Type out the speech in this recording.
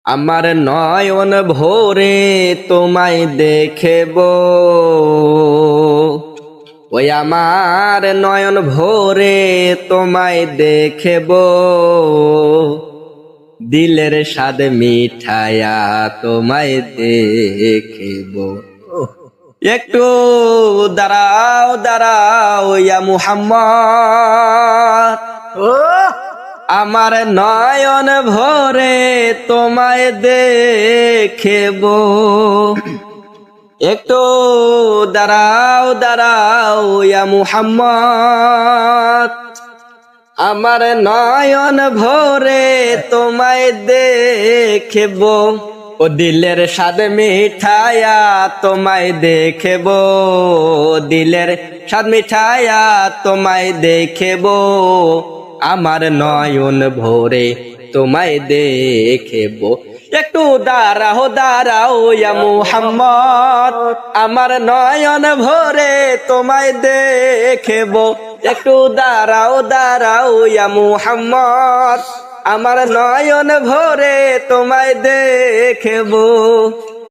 আমার নয়ন ভোরে তোমায় দেখব, ওই আমার নয়ন ভোরে তোমায় দেখব, দিলের স্বাদ মিঠায়া তোমায় দেখব। একটু দাঁড়াও দাঁড়াও ইয়া মুহাম্মদ, আমার নয়ন ভরে তোমায় দেখব। একটু দাঁড়াও দাঁড়াও ইয়া মুহাম্মদ, আমার নয়ন ভরে তোমায় দেখব, ও দিলের স্বাদ মিঠায়া তোমায় দেখব, দিলের স্বাদ মিঠায়া তোমায় দেখব, আমার নয়ন ভরে তোমায় দেখব। একটু দাঁড়াও দাঁড়াও ইয়া মুহাম্মদ, আমার নয়ন ভরে তোমায় দেখব। একটু দাঁড়াও দাঁড়াও ইয়া মুহাম্মদ, আমার নয়ন ভরে তোমায় দেখব।